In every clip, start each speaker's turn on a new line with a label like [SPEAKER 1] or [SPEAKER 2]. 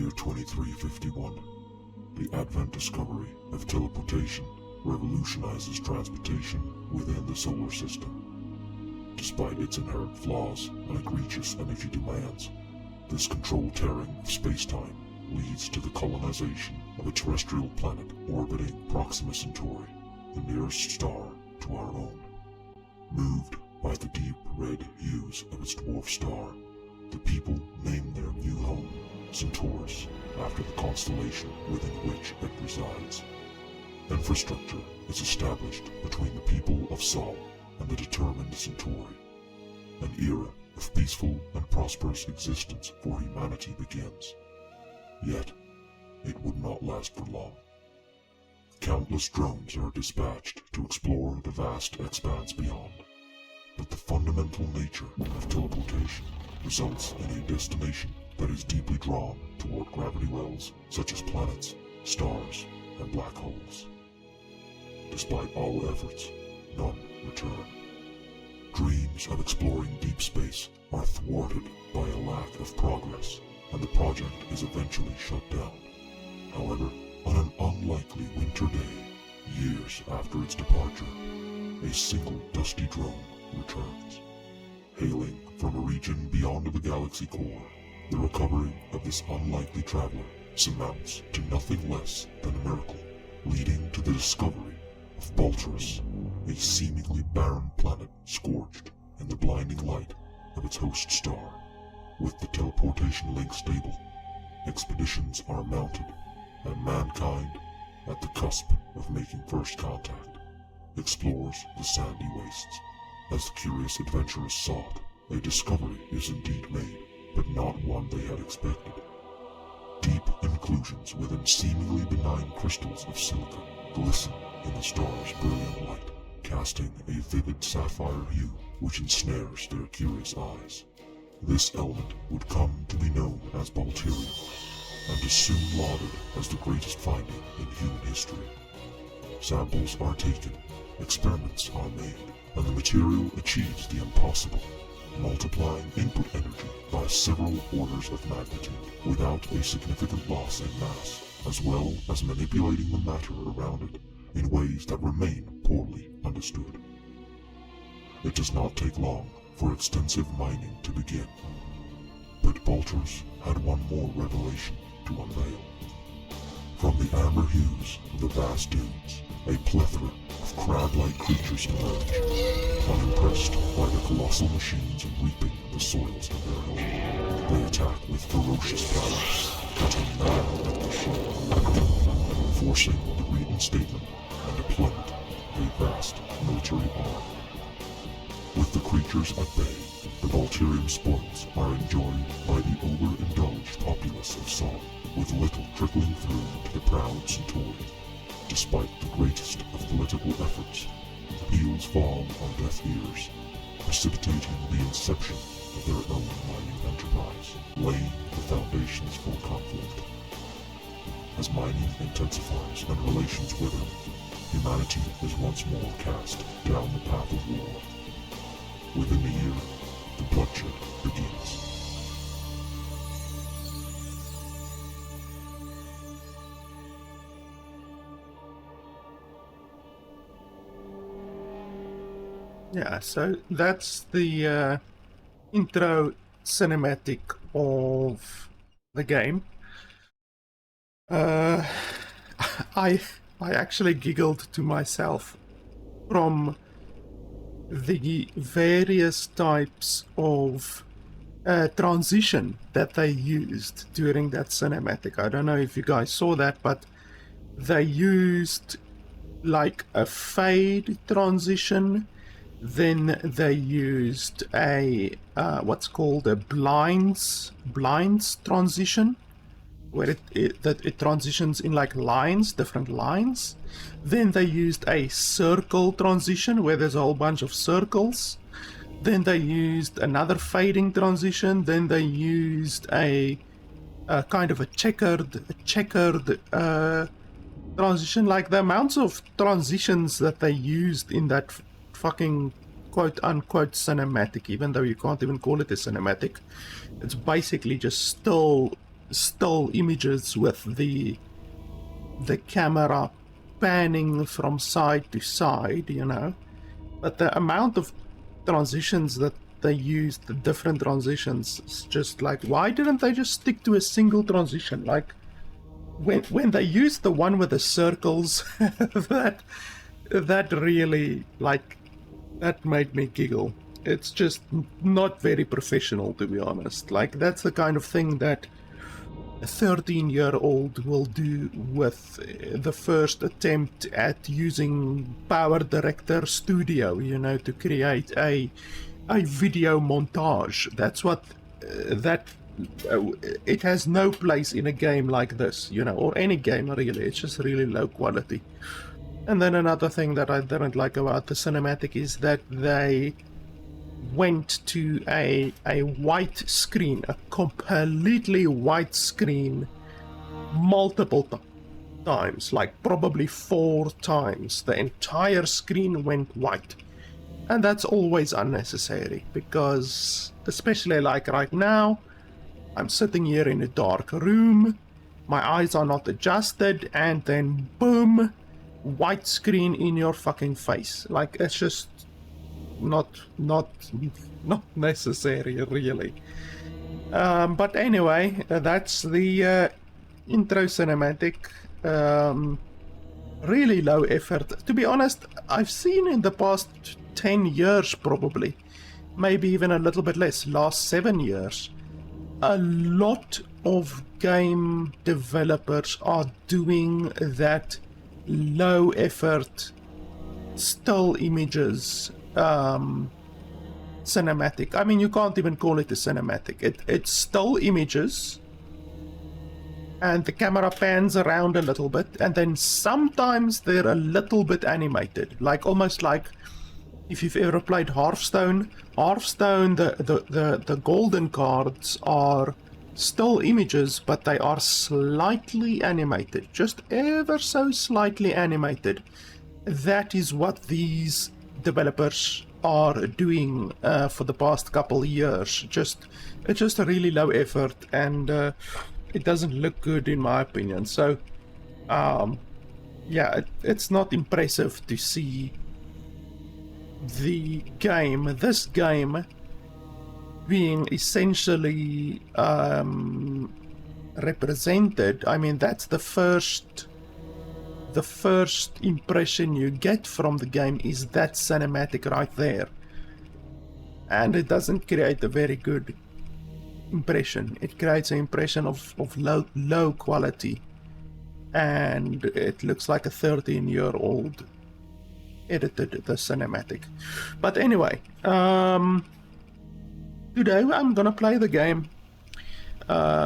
[SPEAKER 1] Year 2351. The advent discovery of teleportation revolutionizes transportation within the solar system. Despite its inherent flaws and egregious energy demands, this controlled tearing of space-time leads to the colonization of a terrestrial planet orbiting Proxima Centauri, the nearest star to our own. Moved by the deep red hues of its dwarf star, the people named their new home Centaurus after the constellation within which it resides. Infrastructure is established between the people of Sol and the determined Centauri. An era of peaceful and prosperous existence for humanity begins. Yet, it would not last for long. Countless drones are dispatched to explore the vast expanse beyond. But the fundamental nature of teleportation results in a destination that is deeply drawn toward gravity wells such as planets, stars, and black holes. Despite all efforts, none return. Dreams of exploring deep space are thwarted by a lack of progress, and the project is eventually shut down. However, on an unlikely winter day, years after its departure, a single dusty drone returns. Hailing from a region beyond the galaxy core, the recovery of this unlikely traveler amounts to nothing less than a miracle, leading to the discovery of Balturus, a seemingly barren planet scorched in the blinding light of its host star. With the teleportation link stable, expeditions are mounted, and mankind, at the cusp of making first contact, explores the sandy wastes. As the curious adventurers sought, a discovery is indeed made, but not one they had expected. Deep inclusions within seemingly benign crystals of silica glisten in the star's brilliant light, casting a vivid sapphire hue which ensnares their curious eyes. This element would come to be known as Balterium, and is soon lauded as the greatest finding in human history. Samples are taken, experiments are made, and the material achieves the impossible, multiplying input energy by several orders of magnitude without a significant loss in mass, as well as manipulating the matter around it in ways that remain poorly understood. It does not take long for extensive mining to begin, but Balturus had one more revelation to unveil. From the amber hues of the vast dunes, a plethora of crab-like creatures emerge, unimpressed by the colossal machines reaping the soils of their home. They attack with ferocious prowess, cutting man at the shoulder, forcing the reinstatement and deployment of a vast military arm. With the creatures at bay, the Balterium spoils are enjoyed by the overindulged populace of Sol, with little trickling through to the proud Centauri. Despite the greatest of political efforts, appeals fall on deaf ears, precipitating the inception of their own mining enterprise, laying the foundations for conflict. As mining intensifies and relations wither, humanity is once more cast down the path of war. Within a year, the bloodshed begins.
[SPEAKER 2] Yeah, so that's the intro cinematic of the game. I actually giggled to myself from the various types of transition that they used during that cinematic. I don't know if you guys saw that, but they used like a fade transition. Then they used a what's called a blinds transition, where it transitions in like lines, different lines. Then they used a circle transition where there's a whole bunch of circles. Then they used another fading transition. Then they used a kind of a checkered transition. Like the amounts of transitions that they used in that fucking quote-unquote cinematic, even though you can't even call it a cinematic. It's basically just still still images with the camera panning from side to side, you know. But the amount of transitions that they used, the different transitions, is just like, why didn't they just stick to a single transition? Like, when they used the one with the circles, that really, like, that made me giggle. It's just not very professional, to be honest. Like, that's the kind of thing that a 13-year-old will do with the first attempt at using Power Director Studio, you know, to create a video montage. That's what it has no place in a game like this, you know, or any game really. It's just really low quality. And then another thing that I didn't like about the cinematic is that they went to a white screen, a completely white screen, multiple times, like probably 4 times. The entire screen went white. And that's always unnecessary, because especially like right now, I'm sitting here in a dark room, my eyes are not adjusted, and then boom, white screen in your fucking face. Like, it's just not necessary, really. But anyway, that's the intro cinematic. Really low effort. To be honest, I've seen in the past 10 years probably, maybe even a little bit less, last 7 years, a lot of game developers are doing that low effort still images cinematic. I mean, you can't even call it a cinematic. It's still images, and the camera pans around a little bit, and then sometimes they're a little bit animated, like almost like if you've ever played Hearthstone. Hearthstone, the golden cards are still images, but they are slightly animated, just ever so slightly animated. That is what these developers are doing for the past couple years. It's just a really low effort, and it doesn't look good in my opinion. So yeah, it's not impressive to see this game being essentially represented. I mean, that's the first impression you get from the game is that cinematic right there, and it doesn't create a very good impression. It creates an impression of low quality, and it looks like a 13-year-old edited the cinematic. But anyway, today I'm gonna play the game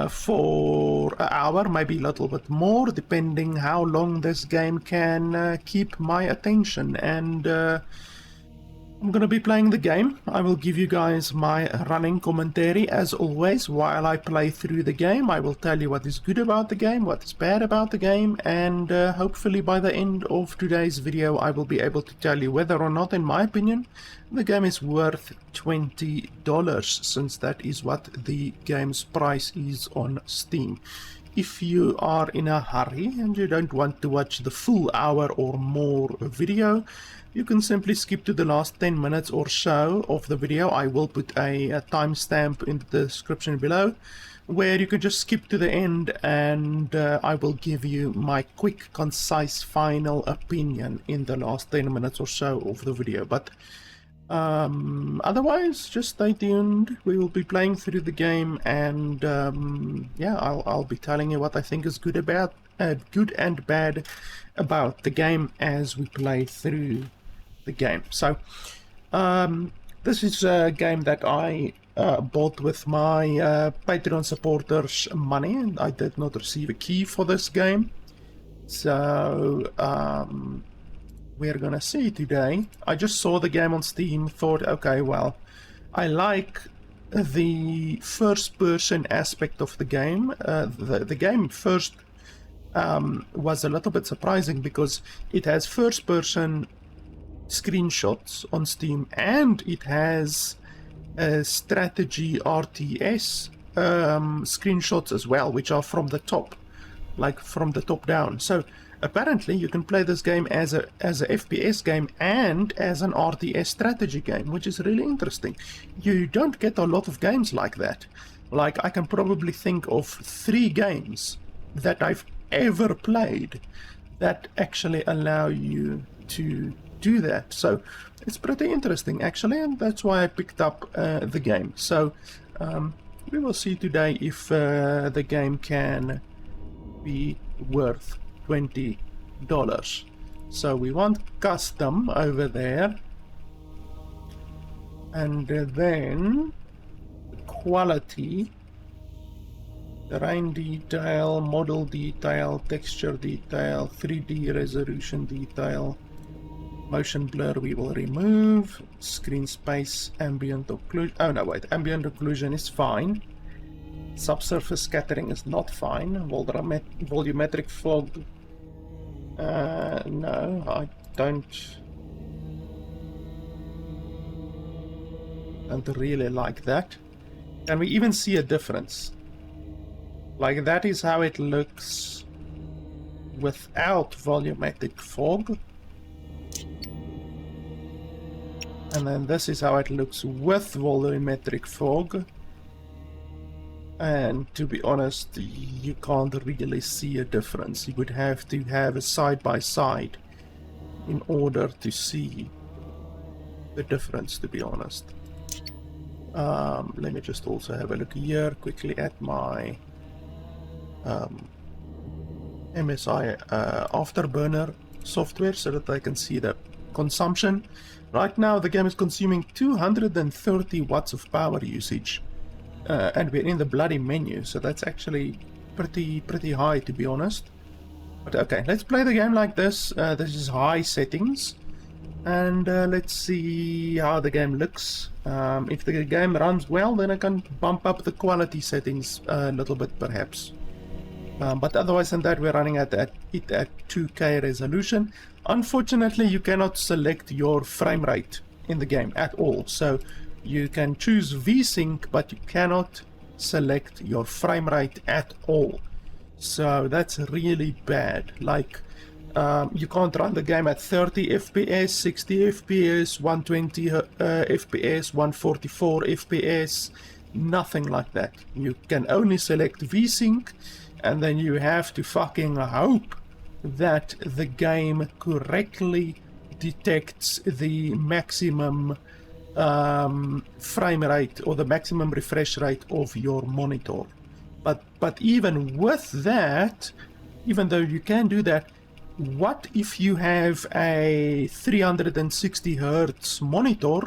[SPEAKER 2] for an hour, maybe a little bit more, depending how long this game can keep my attention. And I'm gonna be playing the game. I will give you guys my running commentary as always while I play through the game. I will tell you what is good about the game, what is bad about the game, and hopefully by the end of today's video I will be able to tell you whether or not, in my opinion, the game is worth $20, since that is what the game's price is on Steam. If you are in a hurry and you don't want to watch the full hour or more video, you can simply skip to the last 10 minutes or so of the video. I will put a timestamp in the description below, where you can just skip to the end, and I will give you my quick, concise, final opinion in the last 10 minutes or so of the video. But otherwise, just stay tuned. We will be playing through the game, and yeah, I'll be telling you what I think is good and bad about the game as we play through the game. So this is a game that I bought with my Patreon supporters' money, and I did not receive a key for this game. So we're gonna see today. I just saw the game on Steam, thought, okay, well, I like the first-person aspect of the game. The game first was a little bit surprising because it has first-person screenshots on Steam, and it has a strategy RTS screenshots as well, which are from the top, like from the top down. So apparently you can play this game as a FPS game and as an RTS strategy game, which is really interesting. You don't get a lot of games like that. Like, I can probably think of 3 games that I've ever played that actually allow you to do that. So it's pretty interesting, actually, and that's why I picked up the game. So we will see today if the game can be worth $20. So we want custom over there, and then quality, terrain detail, model detail, texture detail, 3D resolution detail, motion blur we will remove, screen space, ambient occlusion. Oh no, wait, ambient occlusion is fine. Subsurface scattering is not fine. Volumetric fog. No, I don't really like that. Can we even see a difference? Like, that is how it looks without volumetric fog. And then this is how it looks with volumetric fog. And to be honest, you can't really see a difference. You would have to have a side-by-side in order to see the difference, to be honest. Let me just also have a look here quickly at my MSI Afterburner software so that I can see the consumption. Right now the game is consuming 230 watts of power usage, and we're in the bloody menu, so that's actually pretty high, to be honest. But okay, let's play the game like this. This is high settings, and let's see how the game looks. If the game runs well, then I can bump up the quality settings a little bit, perhaps. But otherwise than that, we're running it at 2K resolution. Unfortunately, you cannot select your frame rate in the game at all. So you can choose VSync, but you cannot select your frame rate at all. So that's really bad. Like, you can't run the game at 30 FPS, 60 FPS, 120 FPS, 144 FPS, nothing like that. You can only select VSync, and then you have to fucking hope that the game correctly detects the maximum frame rate or the maximum refresh rate of your monitor. But even with that, even though you can do that, what if you have a 360 Hz monitor,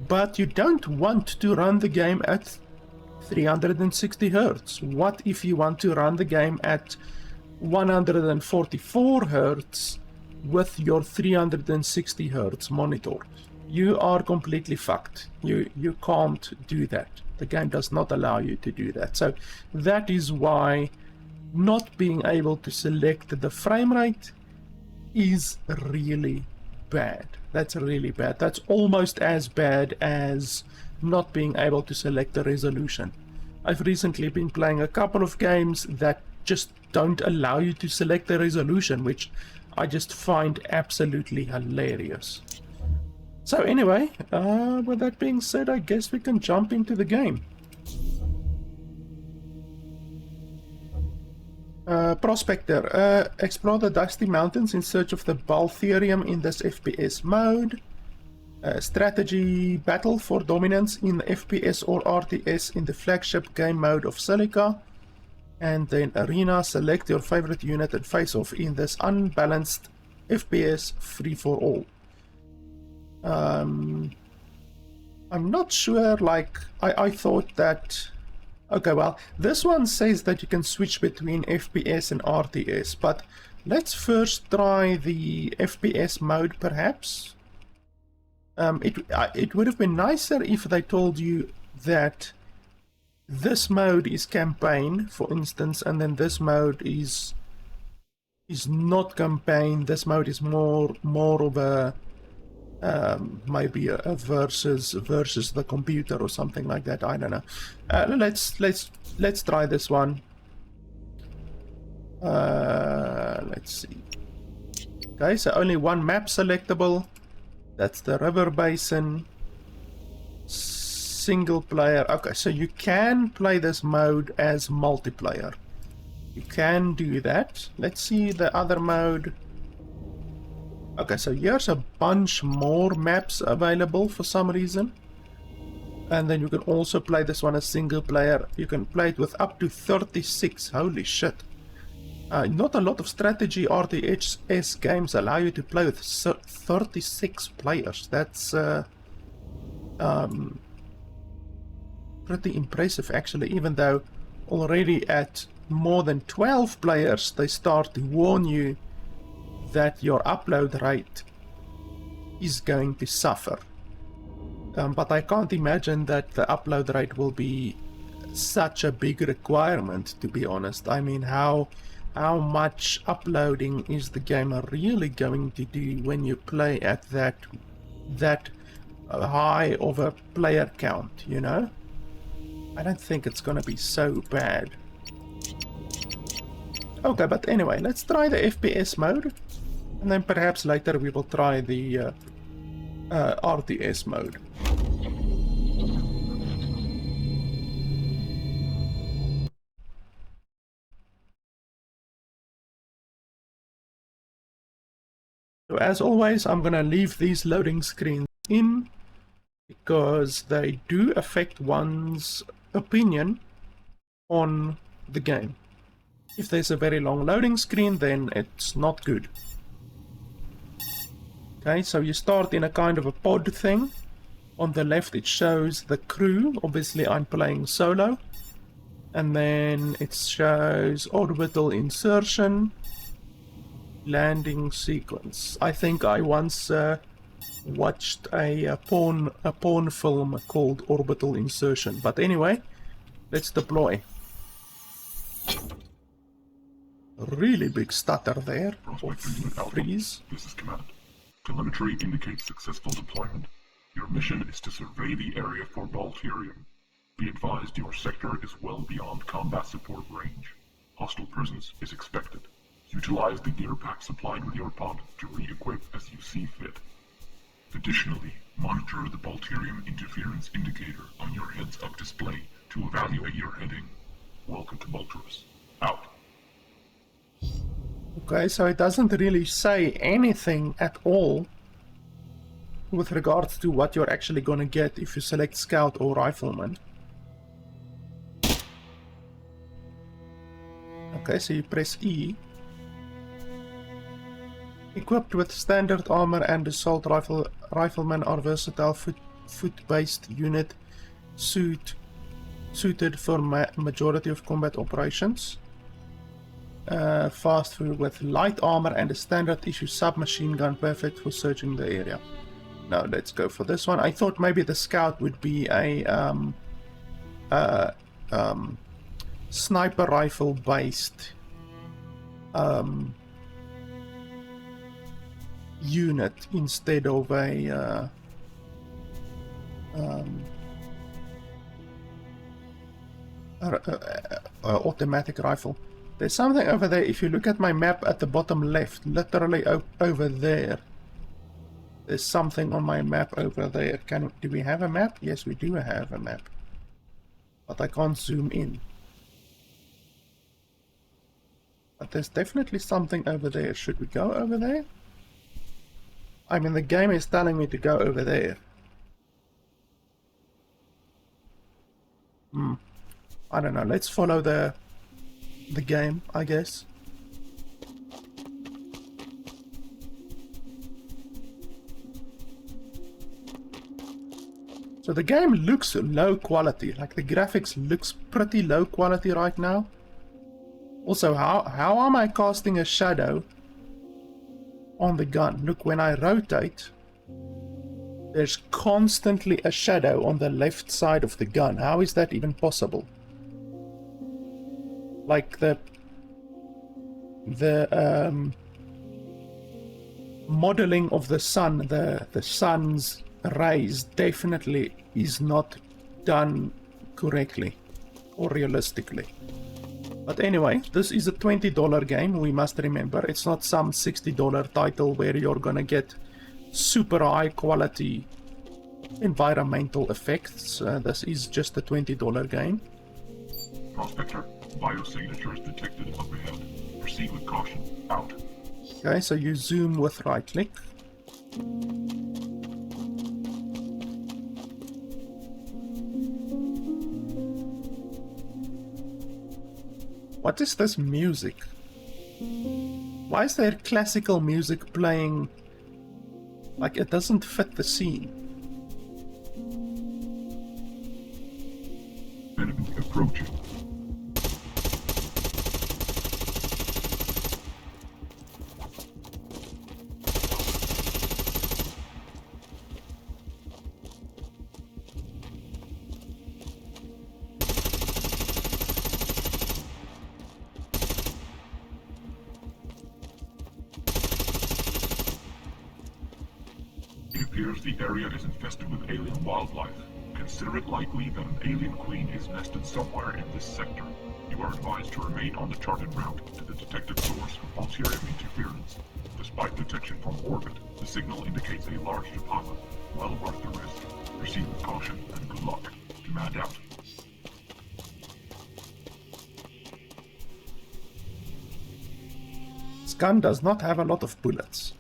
[SPEAKER 2] but you don't want to run the game at 360 Hz? What if you want to run the game at 144 Hz with your 360 Hz monitor? You are completely fucked. You can't do that. The game does not allow you to do that. So that is why not being able to select the frame rate is really bad. That's really bad. That's almost as bad as not being able to select the resolution. I've recently been playing a couple of games that just don't allow you to select the resolution, which I just find absolutely hilarious. So anyway, with that being said, I guess we can jump into the game. Prospector, explore the Dusty Mountains in search of the Baltherium in this FPS mode. Strategy, battle for dominance in FPS or RTS in the flagship game mode of Silica. And then arena, select your favorite unit and face off in this unbalanced FPS free-for-all. I'm not sure, like, I thought that... Okay, well, this one says that you can switch between FPS and RTS, but let's first try the FPS mode, perhaps. It would have been nicer if they told you that this mode is campaign, for instance, and then this mode is not campaign. This mode is more of a maybe a versus the computer or something like that. I don't know. Let's try this one. Let's see. Okay, so only one map selectable. That's the river basin. Single player. Okay, so you can play this mode as multiplayer. You can do that. Let's see the other mode. Okay, so here's a bunch more maps available for some reason. And then you can also play this one as single player. You can play it with up to 36. Holy shit. Not a lot of strategy RTS games allow you to play with 36 players. That's pretty impressive actually, even though already at more than 12 players they start to warn you that your upload rate is going to suffer. But I can't imagine that the upload rate will be such a big requirement, to be honest. I mean, how much uploading is the game really going to do when you play at that high of a player count, you know? I don't think it's gonna be so bad. Okay, but anyway, let's try the FPS mode, and then perhaps later we will try the RTS mode. So as always, I'm gonna leave these loading screens in because they do affect one's opinion on the game. If there's a very long loading screen, then it's not good. Okay, so you start in a kind of a pod thing. On the left it shows the crew. Obviously I'm playing solo. And then it shows orbital insertion, landing sequence. I think I once watched a porn film called Orbital Insertion. But anyway, let's deploy. Really big stutter there. Freeze.
[SPEAKER 1] This is command. Telemetry indicates successful deployment. Your mission is to survey the area for Balterium. Be advised your sector is well beyond combat support range. Hostile presence is expected. Utilize the gear pack supplied with your pod to re-equip as you see fit. Additionally, monitor the Balterium interference indicator on your heads-up display to evaluate your heading. Welcome to Balterus. Out.
[SPEAKER 2] Okay, so it doesn't really say anything at all with regards to what you're actually gonna get if you select Scout or Rifleman. Okay, so you press E. Equipped with standard armor and assault riflemen are versatile foot-based unit suited for majority of combat operations. Fast food with light armor and a standard issue submachine gun, perfect for searching the area. Now let's go for this one. I thought maybe the Scout would be a sniper rifle based unit instead of a automatic rifle. There's something over there. If you look at my map at the bottom left, literally over there, there's something on my map over there. Do we have a map? Yes, we do have a map, but I can't zoom in. But there's definitely something over there. Should we go over there? I mean, the game is telling me to go over there. I don't know. Let's follow the game, I guess. So the game looks low quality. Like the graphics looks pretty low quality right now. Also, how am I casting a shadow on the gun? Look, when I rotate, there's constantly a shadow on the left side of the gun. How is that even possible? Like modeling of the sun, the sun's rays definitely is not done correctly or realistically. But anyway, this is a $20 game, we must remember. It's not some $60 title where you're gonna get super high quality environmental effects. This is just a $20 game.
[SPEAKER 1] Prospector, biosignatures detected up ahead. Proceed with caution. Out.
[SPEAKER 2] Okay, so you zoom with right click. What is this music? Why is there classical music playing like it doesn't fit the scene?
[SPEAKER 1] Enemy approaching. It appears the area is infested with alien wildlife. Consider it likely that an alien queen is nested somewhere in this sector. You are advised to remain on the charted route to the detected source of ulterior interference. Despite detection from orbit, the signal indicates a large deposit. Well worth the risk. Proceed with caution and good luck. Command out.
[SPEAKER 2] This gun does not have a lot of bullets.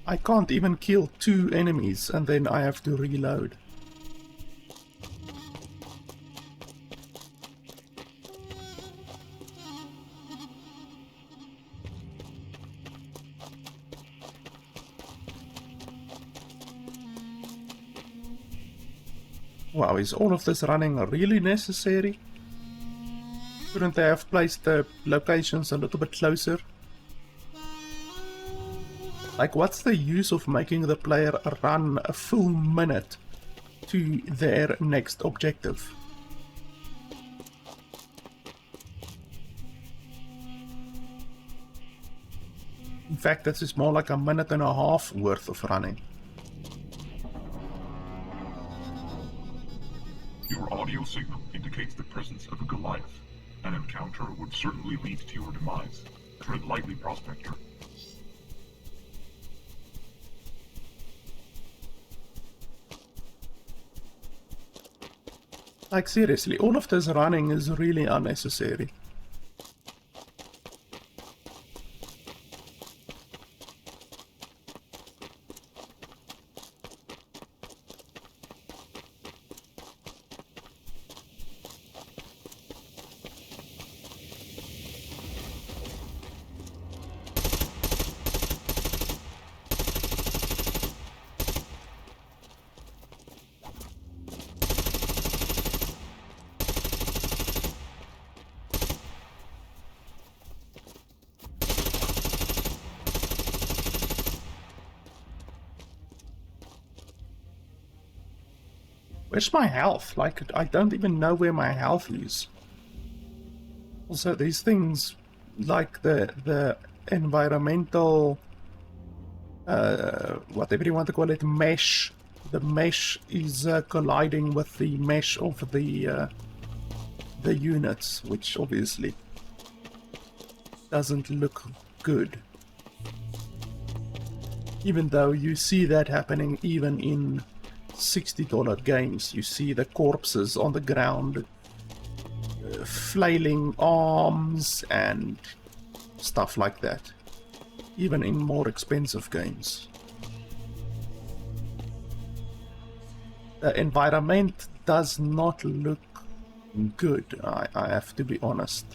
[SPEAKER 2] I can't even kill 2 enemies and then I have to reload. Wow, is all of this running really necessary? Couldn't they have placed the locations a little bit closer? Like, what's the use of making the player run a full minute to their next objective? In fact, this is more like a minute and a half worth of running.
[SPEAKER 1] Your audio signal indicates the presence of a Goliath. An encounter would certainly lead to your demise. Tread lightly, Prospector.
[SPEAKER 2] Like, seriously, all of this running is really unnecessary. Where's my health? Like, I don't even know where my health is. Also, these things, like the environmental, whatever you want to call it, mesh. The mesh is colliding with the mesh of the units, which obviously doesn't look good. Even though you see that happening even in $60 games. You see the corpses on the ground, flailing arms and stuff like that, even in more expensive games. The environment does not look good, I have to be honest.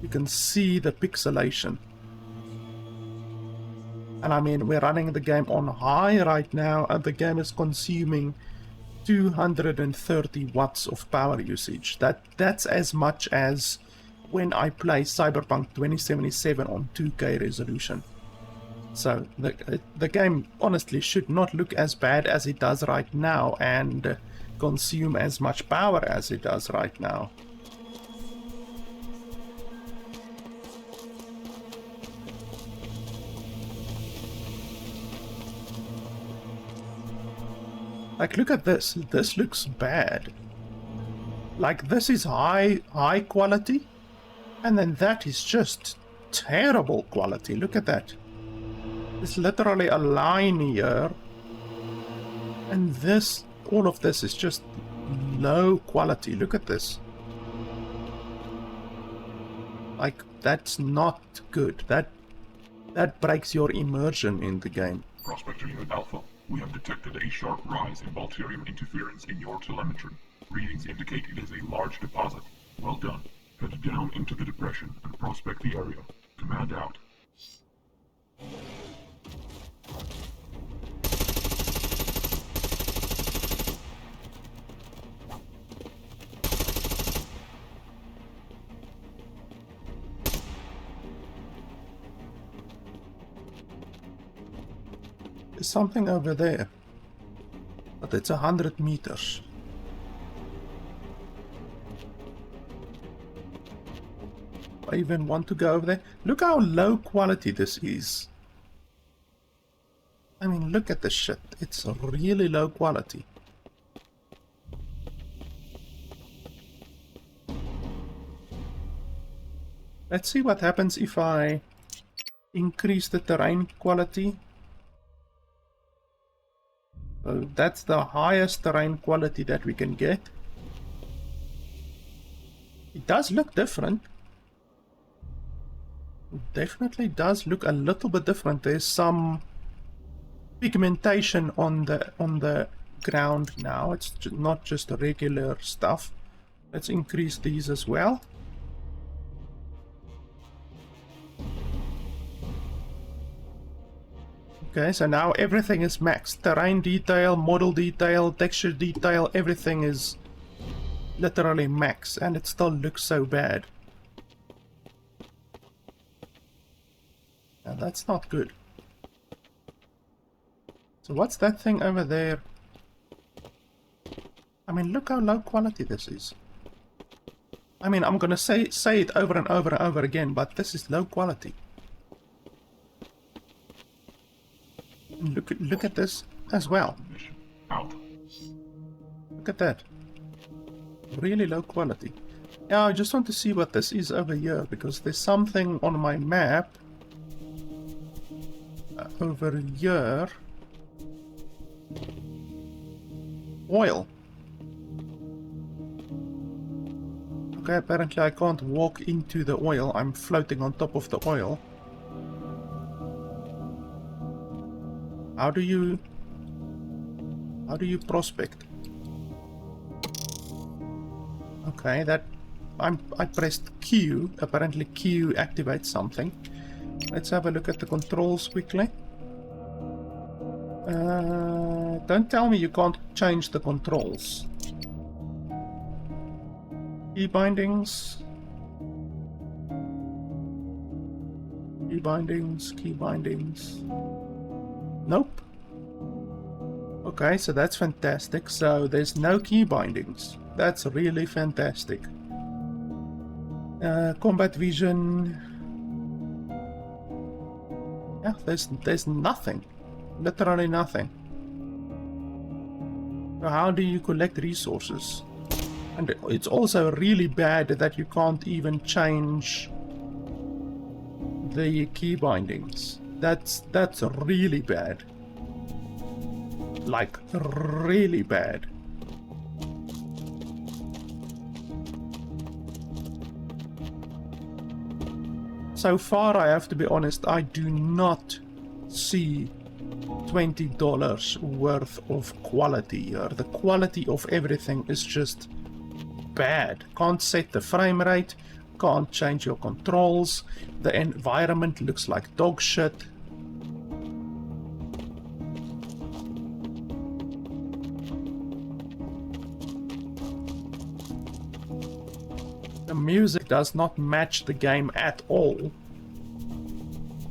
[SPEAKER 2] You can see the pixelation. And I mean, we're running the game on high right now, and the game is consuming 230 watts of power usage. That's as much as when I play Cyberpunk 2077 on 2K resolution. So the game honestly should not look as bad as it does right now and consume as much power as it does right now. Like, look at this. This looks bad. Like, this is high quality, and then that is just terrible quality. Look at that. It's literally a line here, and this, all of this is just low quality. Look at this. Like, that's not good. That breaks your immersion in the game.
[SPEAKER 3] Prospector Unit Alpha, we have detected a sharp rise in Volterium interference in your telemetry. Readings indicate it is a large deposit. Well done. Head down into the depression and prospect the area. Command out.
[SPEAKER 2] There's something over there, but it's 100 meters. I even want to go over there. Look how low quality this is. I mean, look at this shit. It's really low quality. Let's see what happens if I increase the terrain quality. So that's the highest terrain quality that we can get. It does look different. It definitely does look a little bit different. There's some pigmentation on the ground now. It's not just regular stuff. Let's increase these as well. Okay, so now everything is maxed. Terrain detail, model detail, texture detail, everything is literally max, and it still looks so bad. Now that's not good. So what's that thing over there? I mean, look how low quality this is. I mean, I'm gonna say it over and over and over again, but this is low quality. Look at this as well.
[SPEAKER 3] Out.
[SPEAKER 2] Look at that. Really low quality. Yeah, I just want to see what this is over here, because there's something on my map over here. Oil. Okay, apparently I can't walk into the oil. I'm floating on top of the oil. How do you prospect? Okay, that I pressed Q. Apparently Q activates something. Let's have a look at the controls quickly. Don't tell me you can't change the controls. Key bindings. Key bindings, key bindings. Nope. Okay, so that's fantastic. So there's no key bindings. That's really fantastic. Combat vision. Yeah, there's nothing. Literally nothing. So how do you collect resources? And it's also really bad that you can't even change the key bindings. That's really bad. Like, really bad. So far, I have to be honest, I do not see $20 worth of quality here. The quality of everything is just bad. Can't set the frame rate, can't change your controls, the environment looks like dog shit. The music does not match the game at all.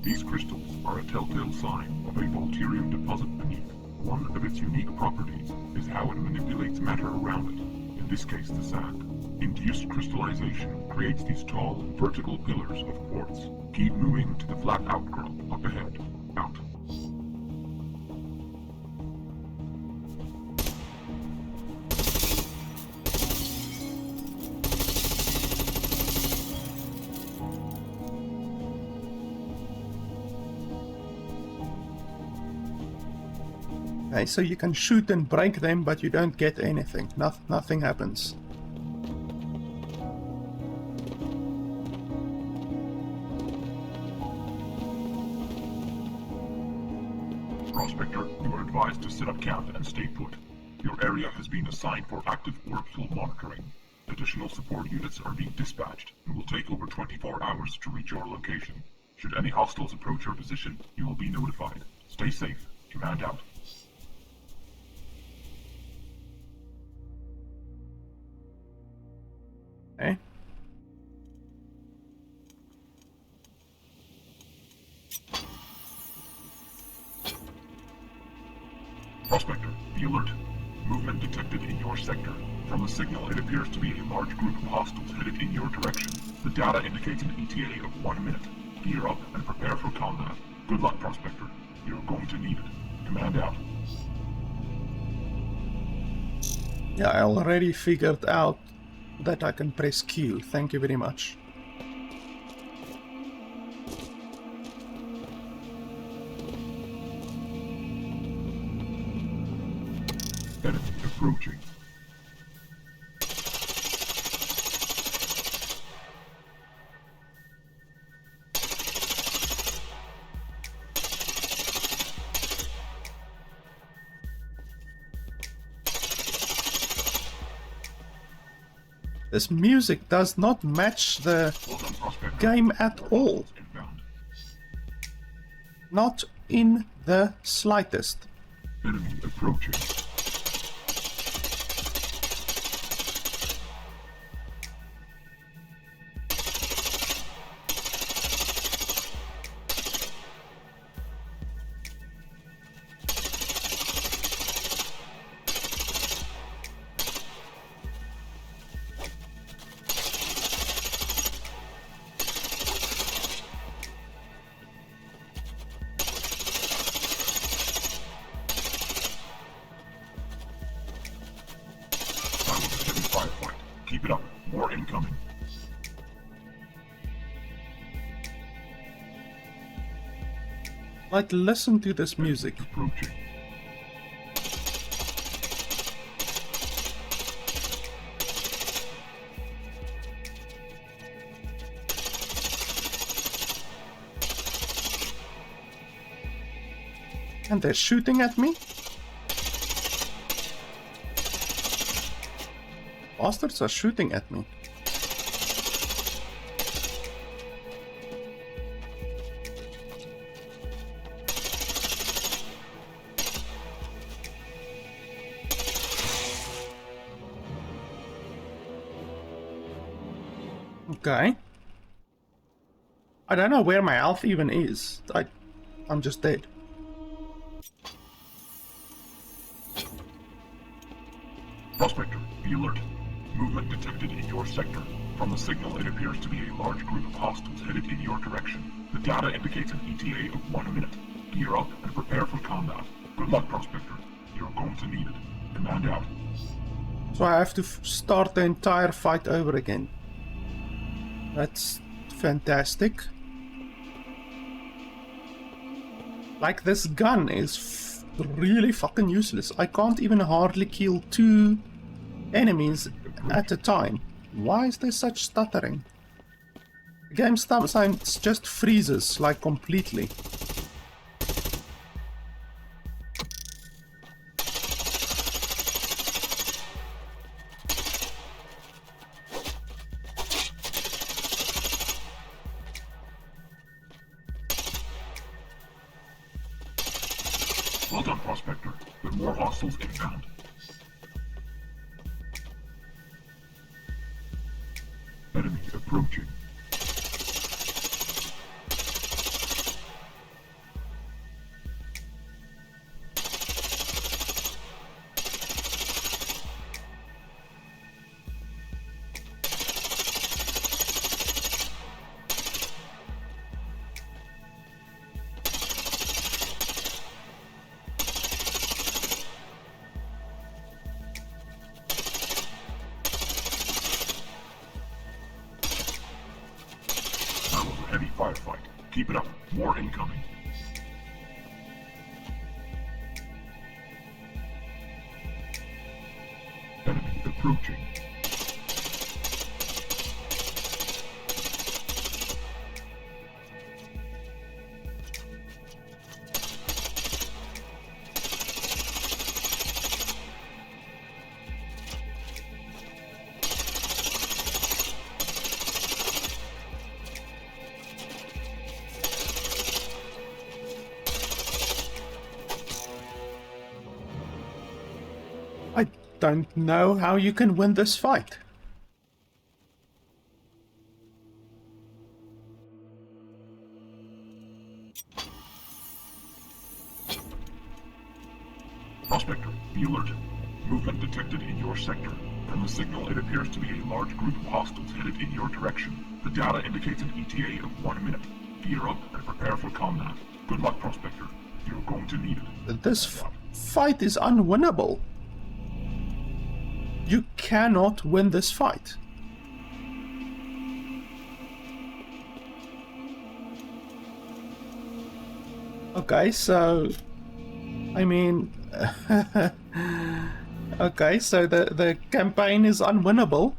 [SPEAKER 3] These crystals are a telltale sign of a Volterium deposit beneath. One of its unique properties is how it manipulates matter around it, in this case the sand. Induced crystallization creates these tall, vertical pillars of quartz. Keep moving to the flat outcrop up ahead. Out.
[SPEAKER 2] Okay, so you can shoot and break them, but you don't get anything. Nothing happens.
[SPEAKER 3] Prospector, you are advised to set up camp and stay put. Your area has been assigned for active workflow monitoring. Additional support units are being dispatched and will take over 24 hours to reach your location. Should any hostiles approach your position, you will be notified. Stay safe. Command out.
[SPEAKER 2] Okay.
[SPEAKER 3] Prospector, be alert. Movement detected in your sector. From the signal, it appears to be a large group of hostiles headed in your direction. The data indicates an ETA of 1 minute. Gear up and prepare for combat. Good luck, Prospector. You're going to need it. Command out.
[SPEAKER 2] Yeah, I already figured out that I can press Q. Thank you very much.
[SPEAKER 3] Enemy approaching.
[SPEAKER 2] This music does not match the
[SPEAKER 3] Well done, Prospector.
[SPEAKER 2] game at all.
[SPEAKER 3] Inbound.
[SPEAKER 2] Not in the slightest.
[SPEAKER 3] Enemy approaching. Firefight. Keep it up. More incoming.
[SPEAKER 2] Like, listen to this music.
[SPEAKER 3] Approaching.
[SPEAKER 2] And they're shooting at me? Bastards are shooting at me. Okay. I don't know where my health even is. I'm just dead.
[SPEAKER 3] Prospector, be alert. Movement detected in your sector. From the signal, it appears to be a large group of hostiles headed in your direction. The data indicates an ETA of 1 minute. Gear up and prepare for combat. Good luck, Prospector. You're going to need it. Command out.
[SPEAKER 2] So I have to start the entire fight over again. That's fantastic. Like, this gun is really fucking useless. I can't even hardly kill 2 enemies at a time. Why is there such stuttering? The game sometimes just freezes, like, completely.
[SPEAKER 3] Well done, Prospector. But more hostiles inbound. Enemy approaching. That was a heavy firefight. Keep it up. More incoming. approaching.
[SPEAKER 2] I don't know how you can win this fight.
[SPEAKER 3] Prospector, be alert. Movement detected in your sector. From the signal, it appears to be a large group of hostiles headed in your direction. The data indicates an ETA of 1 minute. Gear up and prepare for combat. Good luck, Prospector. You're going to need it.
[SPEAKER 2] This fight is unwinnable. You cannot win this fight. Okay, so I mean okay, so the campaign is unwinnable,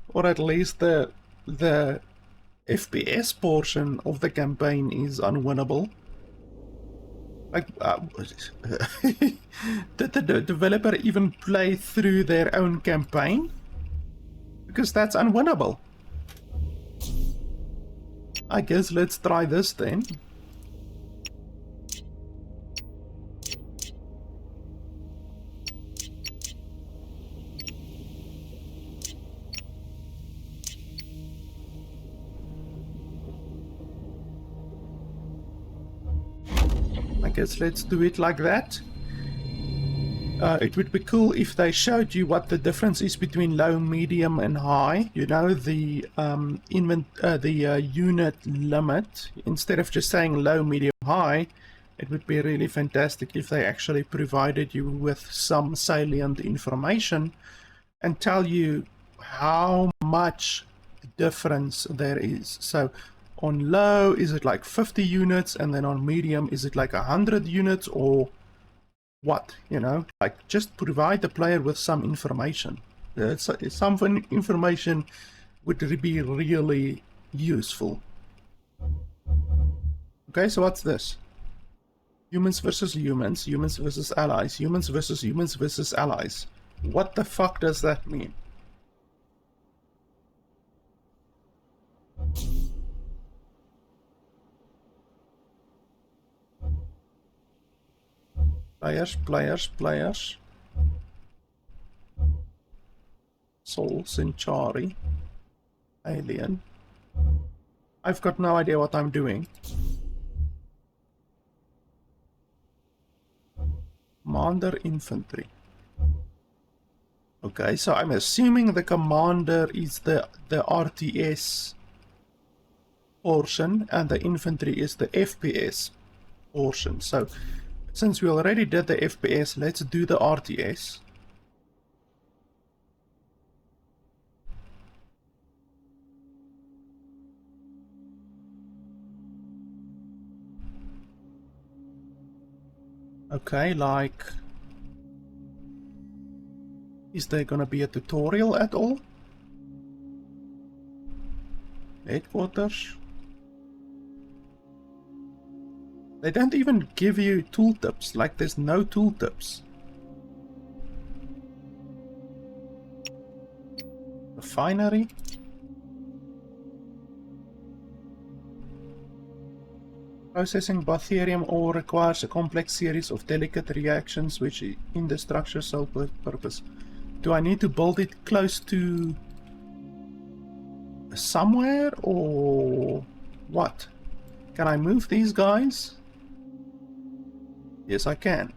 [SPEAKER 2] or at least the FPS portion of the campaign is unwinnable. Like, did the developer even play through their own campaign? Because that's unwinnable. I guess let's try this then. I guess let's do it like that. It would be cool if they showed you what the difference is between low, medium, and high. You know, the unit limit. Instead of just saying low, medium, high, it would be really fantastic if they actually provided you with some salient information and tell you how much difference there is. So on low, is it like 50 units, and then on medium, is it like 100 units, or what? You know, like, just provide the player with some information. Some information would be really useful. Okay, so what's this? Humans versus humans, humans versus allies, humans versus allies. What the fuck does that mean? Players. Soul, Centauri, Alien. I've got no idea what I'm doing. Commander Infantry. Okay, so I'm assuming the commander is the RTS portion and the infantry is the FPS portion. So since we already did the FPS, let's do the RTS. Okay, like, is there gonna be a tutorial at all? Headquarters. They don't even give you tooltips, like there's no tooltips. Refinery. Processing Batherium ore requires a complex series of delicate reactions which in the structure sole purpose. Do I need to build it close to somewhere, or what? Can I move these guys? Yes, I can.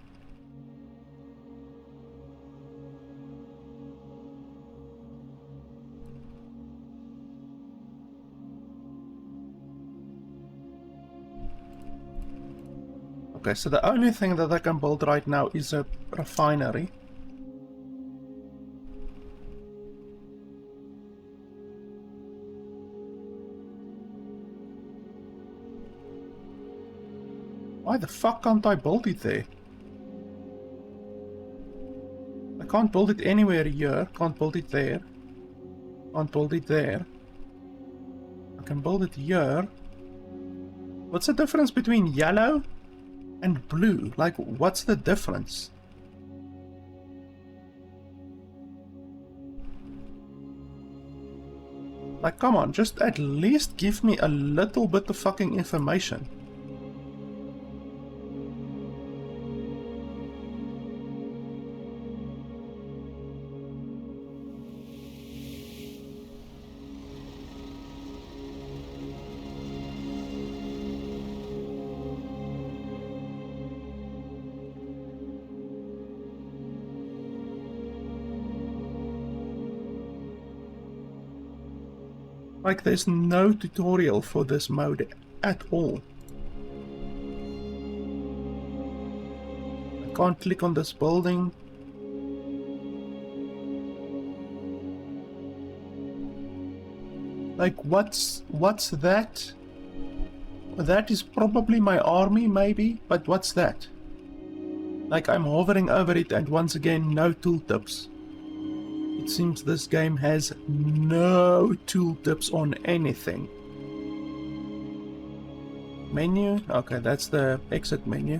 [SPEAKER 2] Okay, so the only thing that I can build right now is a refinery. Why the fuck can't I build it there? Like, can't build it anywhere here. Can't build it there. Can't build it there. I can build it here. What's the difference between yellow and blue? Like, what's the difference? Like, come on, just at least give me a little bit of fucking information. Like, there's no tutorial for this mode at all. I can't click on this building. Like, what's that? That is probably my army, maybe, but what's that? Like, I'm hovering over it and once again, no tooltips. It seems this game has no tooltips on anything. Menu? Okay, that's the exit menu.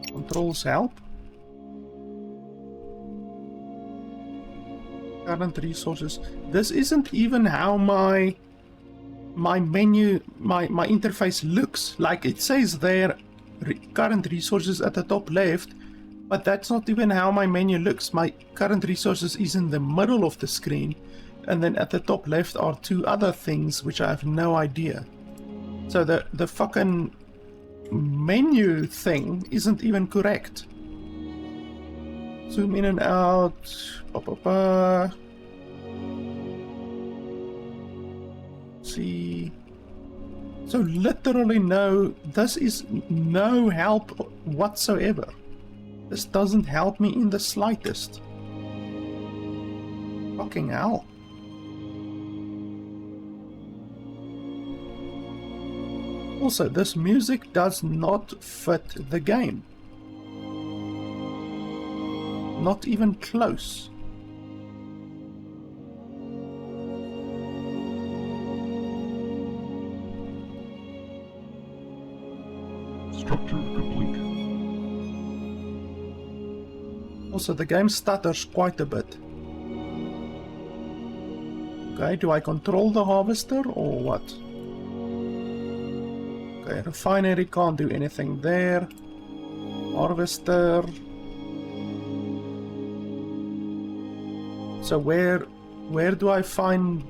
[SPEAKER 2] Controls help. Current resources. This isn't even how my menu, my interface looks. Like, it says there, current resources at the top left. But that's not even how my menu looks. My current resources is in the middle of the screen, and then at the top left are two other things which I have no idea. So the fucking menu thing isn't even correct. Zoom in and out. See. So literally no, this is no help whatsoever. This doesn't help me in the slightest. Fucking hell. Also, this music does not fit the game. Not even close.
[SPEAKER 3] Structure complete.
[SPEAKER 2] Also, the game stutters quite a bit. Okay, do I control the harvester or what? Okay, refinery can't do anything there. Harvester. So where do I find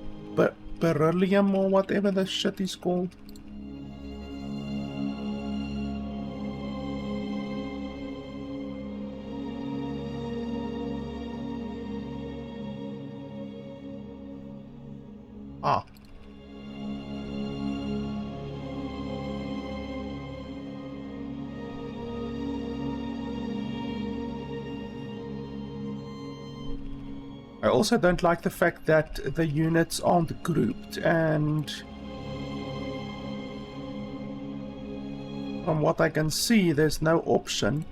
[SPEAKER 2] beryllium or whatever the shit is called? Ah. I also don't like the fact that the units aren't grouped, and from what I can see, there's no option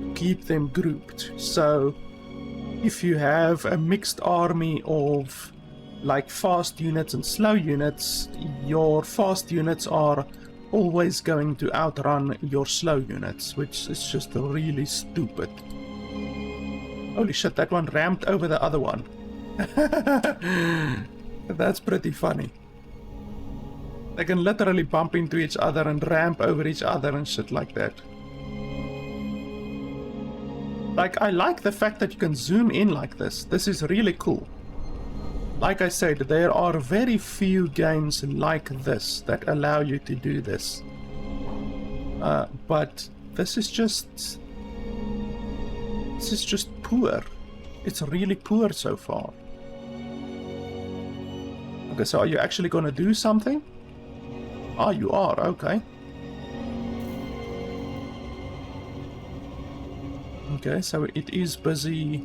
[SPEAKER 2] to keep them grouped. So if you have a mixed army of like fast units and slow units, your fast units are always going to outrun your slow units, which is just really stupid. Holy shit, that one ramped over the other one. That's pretty funny. They can literally bump into each other and ramp over each other and shit like that. Like, I like the fact that you can zoom in like this. This is really cool. Like I said, there are very few games like this that allow you to do this. But this is just poor. It's really poor so far. Okay, so are you actually gonna do something? Ah, you are, okay. Okay, so it is busy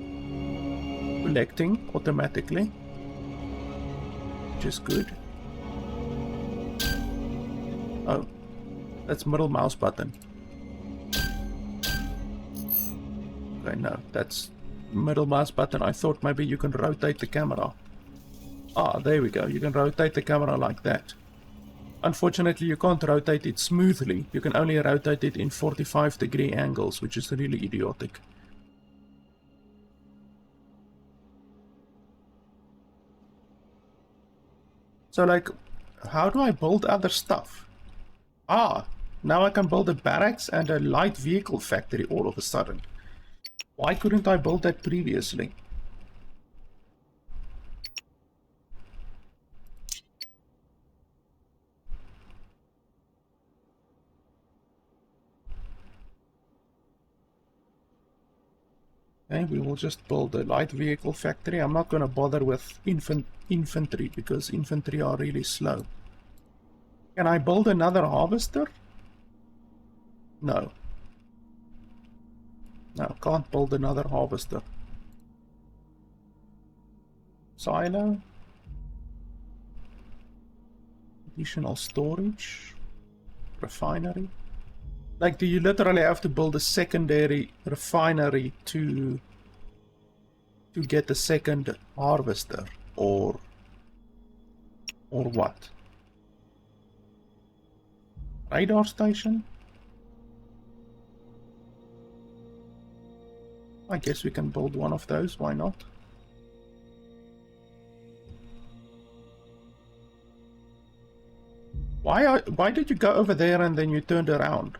[SPEAKER 2] collecting automatically, which is good. Oh, that's middle mouse button. Okay, no, that's middle mouse button. I thought maybe you can rotate the camera. Ah, there we go. You can rotate the camera like that. Unfortunately, you can't rotate it smoothly. You can only rotate it in 45-degree angles, which is really idiotic. So, like, how do I build other stuff? Ah, now I can build a barracks and a light vehicle factory all of a sudden. Why couldn't I build that previously? Okay, we will just build a light vehicle factory. I'm not going to bother with infantry because infantry are really slow. Can I build another harvester? No. No, can't build another harvester. Silo. Additional storage. Refinery. Like, do you literally have to build a secondary refinery to get a second harvester, or what? Radar station? I guess we can build one of those, why not? Why did you go over there and then you turned around?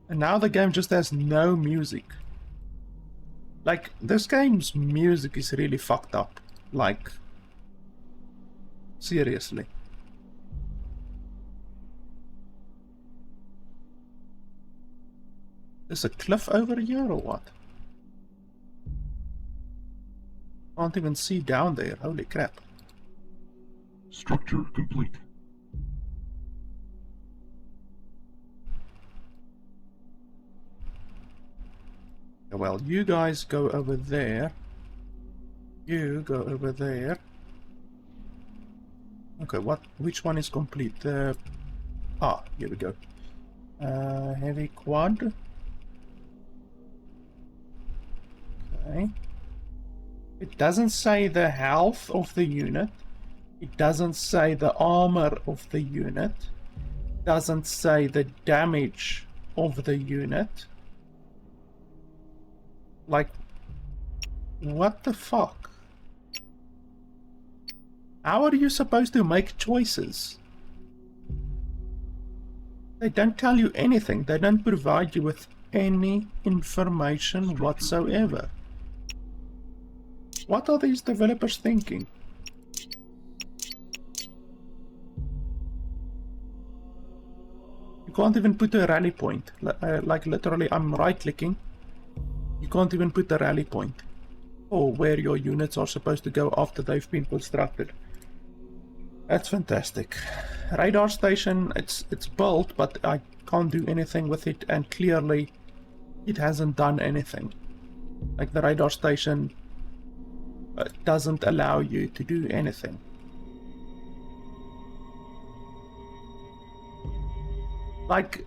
[SPEAKER 2] And now the game just has no music. Like, this game's music is really fucked up. Like, seriously. There's a cliff over here or what? Can't even see down there, holy crap.
[SPEAKER 3] Structure complete.
[SPEAKER 2] Well, you guys go over there. You go over there. Okay, which one is complete? Here we go. Heavy quad. Okay. It doesn't say the health of the unit. It doesn't say the armor of the unit. It doesn't say the damage of the unit. Like, what the fuck? How are you supposed to make choices? They don't tell you anything. They don't provide you with any information whatsoever. What are these developers thinking? You can't even put a rally point. Like literally, I'm right-clicking. You can't even put a rally point, or where your units are supposed to go after they've been constructed. That's fantastic. Radar station, it's built, but I can't do anything with it, and clearly it hasn't done anything. Like, the radar station doesn't allow you to do anything. Like,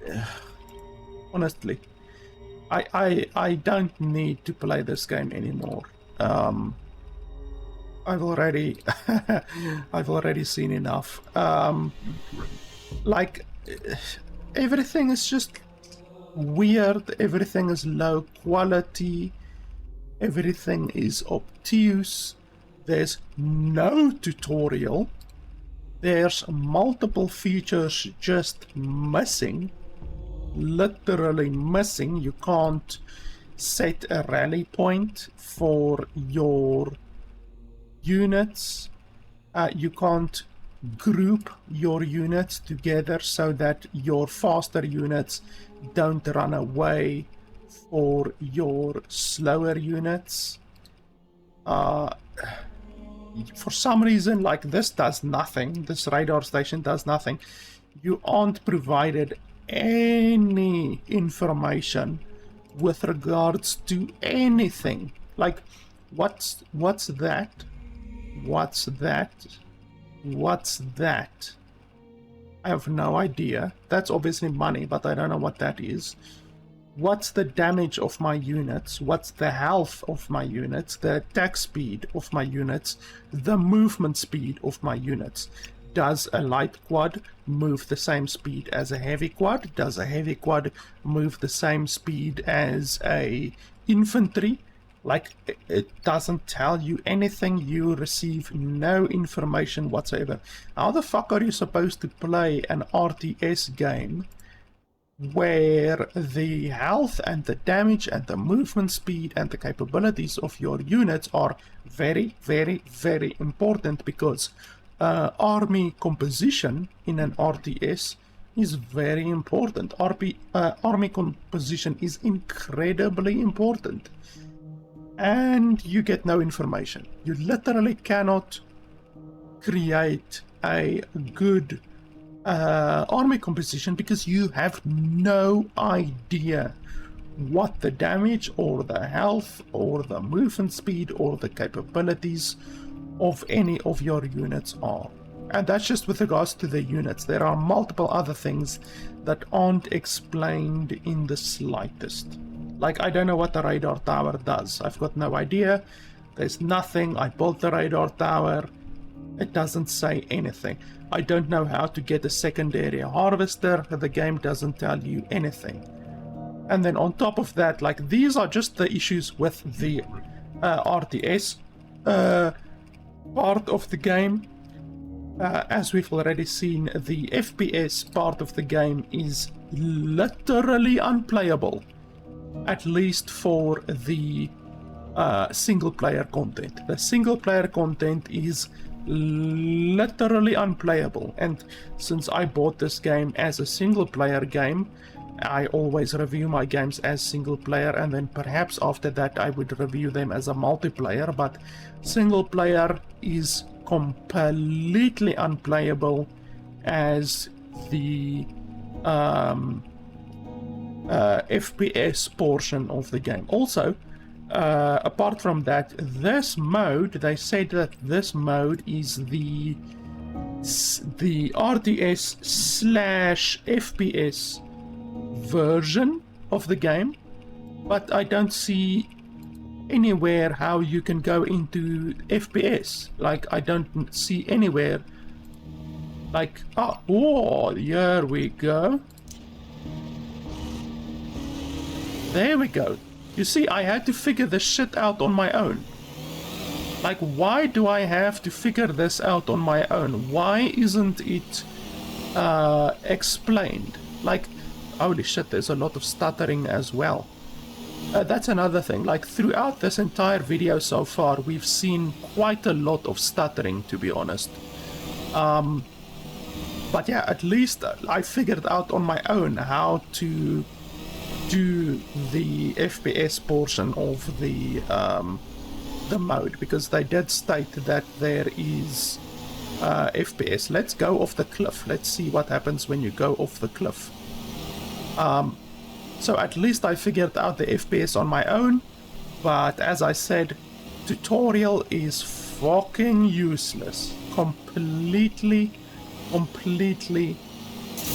[SPEAKER 2] honestly, I don't need to play this game anymore. I've already I've already seen enough. Like, everything is just weird, everything is low quality, everything is obtuse, there's no tutorial, there's multiple features just missing. Literally missing. You can't set a rally point for your units. You can't group your units together so that your faster units don't run away for your slower units. For some reason, like, this does nothing. This radar station does nothing. You aren't provided any information with regards to anything. Like, what's that? What's that? What's that? I have no idea. That's obviously money, but I don't know what that is. What's the damage of my units? What's the health of my units? The attack speed of my units? The movement speed of my units? Does a light quad move the same speed as a heavy quad? Does a heavy quad move the same speed as a infantry? Like, it doesn't tell you anything. You receive no information whatsoever. How the fuck are you supposed to play an RTS game where the health and the damage and the movement speed and the capabilities of your units are very, very, very important? Because army composition in an RTS is very important. Army composition is incredibly important. And you get no information. You literally cannot create a good army composition because you have no idea what the damage or the health or the movement speed or the capabilities of any of your units are. And that's just with regards to the units. There are multiple other things that aren't explained in the slightest. Like, I don't know what the radar tower does. I've got no idea. There's nothing. I built the radar tower. It doesn't say anything. I don't know how to get a secondary harvester. The game doesn't tell you anything. And then on top of that, like, these are just the issues with the RTS part of the game. As we've already seen, the FPS part of the game is literally unplayable. At least for the single player content. The single player content is literally unplayable, and since I bought this game as a single player game, I always review my games as single player, and then perhaps after that I would review them as a multiplayer, but single player is completely unplayable as the FPS portion of the game. Also, apart from that, this mode, they said that this mode is the RTS / FPS version of the game, but I don't see anywhere how you can go into FPS. Like, I don't see anywhere. Like, oh, here we go. There we go. You see, I had to figure this shit out on my own. Like, why do I have to figure this out on my own? Why isn't it explained? Like, holy shit, there's a lot of stuttering as well. That's another thing. Like, throughout this entire video so far, we've seen quite a lot of stuttering, to be honest. But yeah, at least I figured out on my own how to do the FPS portion of the mode, because they did state that there is FPS. Let's go off the cliff. Let's see what happens when you go off the cliff. So at least I figured out the FPS on my own, but as I said, tutorial is fucking useless. Completely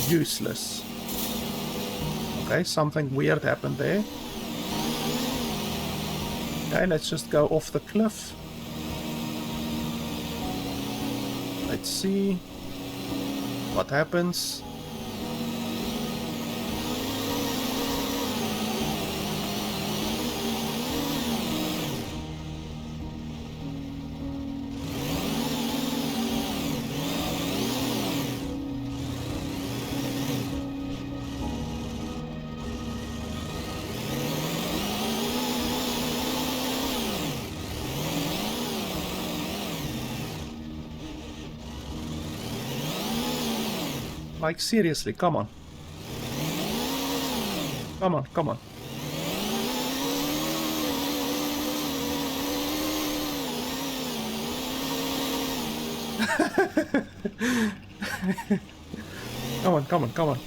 [SPEAKER 2] useless. Okay, something weird happened there. Okay, let's just go off the cliff. Let's see what happens. Like, seriously, come on. Come on, come on. Come on, come on, come on.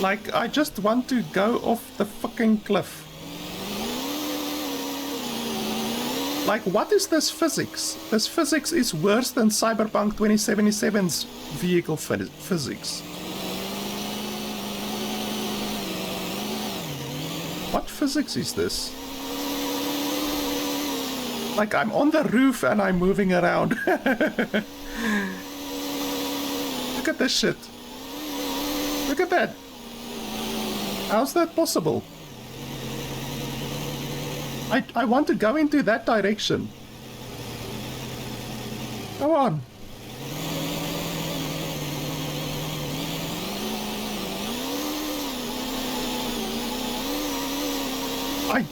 [SPEAKER 2] Like, I just want to go off the fucking cliff. Like, what is this physics? This physics is worse than Cyberpunk 2077's vehicle physics. What physics is this? Like, I'm on the roof and I'm moving around. Look at this shit. Look at that. How's that possible? I want to go into that direction. Come on.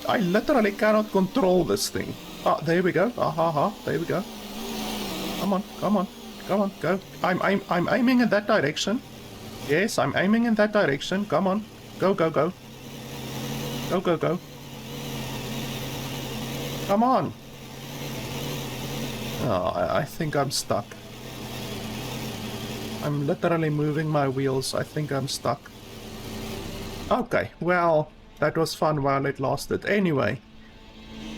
[SPEAKER 2] I literally cannot control this thing. Ah, there we go. There we go. Come on, come on, come on, go. I'm aiming in that direction. Yes, I'm aiming in that direction. Come on. Go, go, go. Go, go, go. Come on. Oh, I think I'm stuck. I'm literally moving my wheels. I think I'm stuck. Okay, well, that was fun while it lasted. Anyway.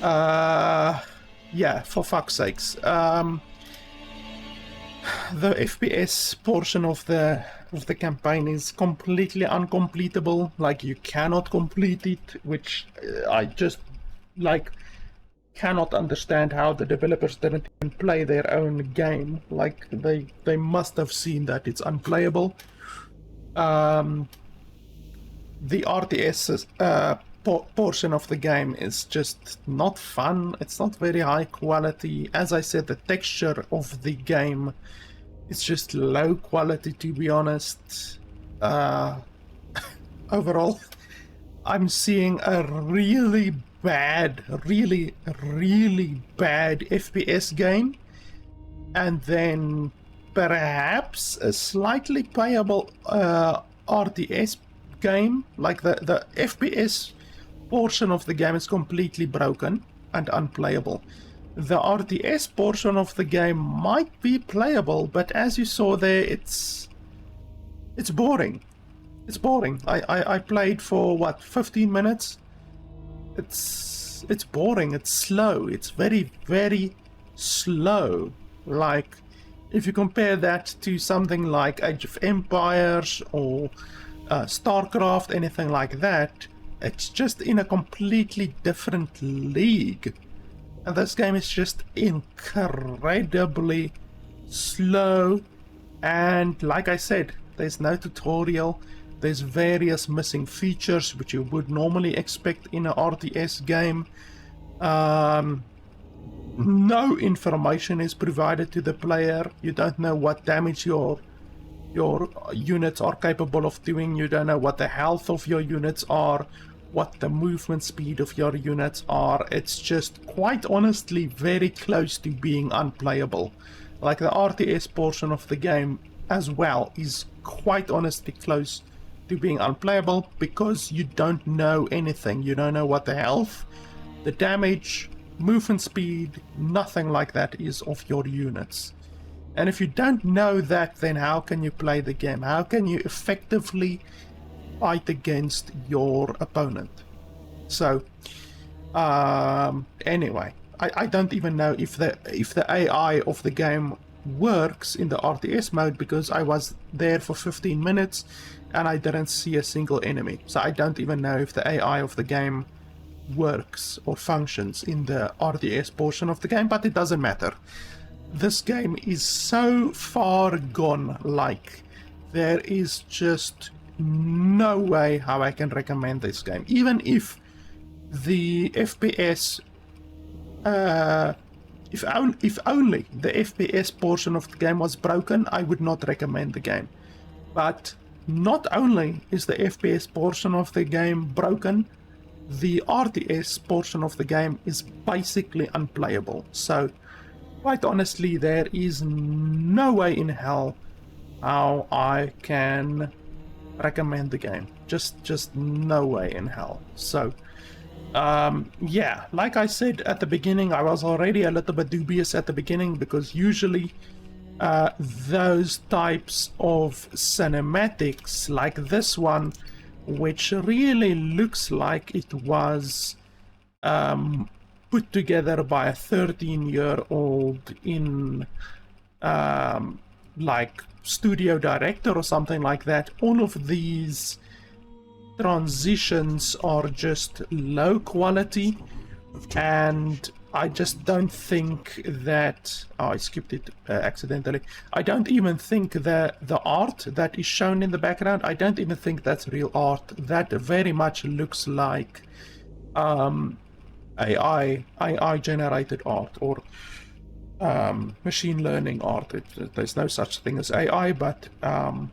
[SPEAKER 2] Yeah, for fuck's sakes. The FPS portion of the campaign is completely uncompletable. Like, you cannot complete it, which I just, like, cannot understand how the developers didn't even play their own game. Like, they must have seen that it's unplayable. The RTS portion of the game is just not fun. It's not very high quality. As I said, the texture of the game is just low quality, to be honest. Overall, I'm seeing a really bad FPS game, and then perhaps a slightly playable RTS game. Like, the FPS portion of the game is completely broken and unplayable. The RTS portion of the game might be playable, but as you saw there, it's boring. It's boring. I played for what, 15 minutes? It's boring. It's slow. It's very, very slow. Like, if you compare that to something like Age of Empires or StarCraft, anything like that, it's just in a completely different league. And this game is just incredibly slow. And like I said, there's no tutorial. There's various missing features which you would normally expect in an RTS game. No information is provided to the player. You don't know what damage your units are capable of doing. You don't know what the health of your units are, what the movement speed of your units are. It's just, quite honestly, very close to being unplayable. Like, the RTS portion of the game as well is quite honestly close to being unplayable, because you don't know anything. You don't know what the health, the damage, movement speed, nothing like that is of your units. And if you don't know that, then how can you play the game? How can you effectively fight against your opponent? So, anyway, I don't even know if the AI of the game works in the RTS mode, because I was there for 15 minutes and I didn't see a single enemy. So I don't even know if the AI of the game works or functions in the RTS portion of the game, but it doesn't matter. This game is so far gone. Like, there is just no way how I can recommend this game. Even if the FPS, if only the FPS portion of the game was broken, I would not recommend the game. But not only is the FPS portion of the game broken, the RTS portion of the game is basically unplayable. So, quite honestly, there is no way in hell how I can recommend the game. Just no way in hell. So, yeah, like I said at the beginning, I was already a little bit dubious at the beginning, because usually those types of cinematics, like this one, which really looks like it was put together by a 13-year-old in like studio director or something like that. All of these transitions are just low quality, and I just don't think that I skipped it accidentally. I don't even think that the art that is shown in the background, I don't even think that's real art. That very much looks like AI generated art, or machine learning art. There's no such thing as AI, but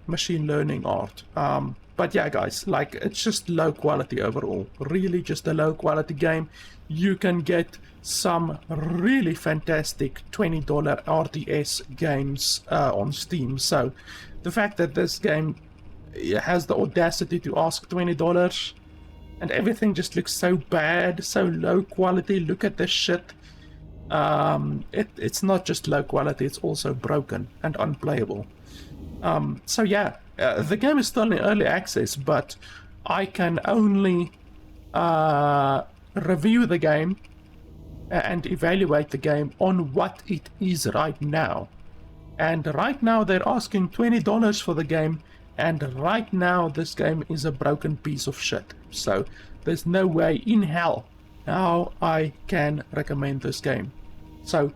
[SPEAKER 2] machine learning art. But yeah, guys, like, it's just low quality overall. Really just a low quality game. You can get some really fantastic $20 RTS games on Steam. So the fact that this game has the audacity to ask $20 and everything just looks so bad, so low quality. Look at this shit. It's not just low quality, it's also broken and unplayable. So yeah, the game is still in early access, but I can only review the game and evaluate the game on what it is right now. And right now they're asking $20 for the game, and right now this game is a broken piece of shit. So there's no way in hell how I can recommend this game. So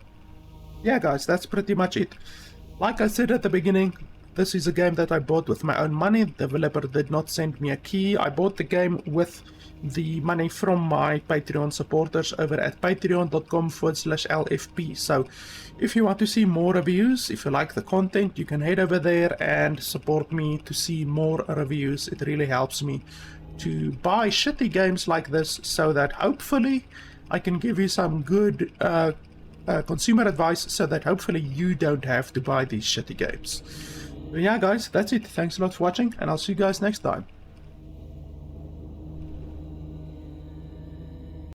[SPEAKER 2] yeah, guys, that's pretty much it. Like I said at the beginning, this is a game that I bought with my own money. The developer did not send me a key. I bought the game with the money from my Patreon supporters over at patreon.com/LFP. So if you want to see more reviews, if you like the content, you can head over there and support me to see more reviews. It really helps me to buy shitty games like this, so that hopefully I can give you some good consumer advice, so that hopefully you don't have to buy these shitty games. But yeah, guys, that's it. Thanks a lot for watching, and I'll see you guys next time.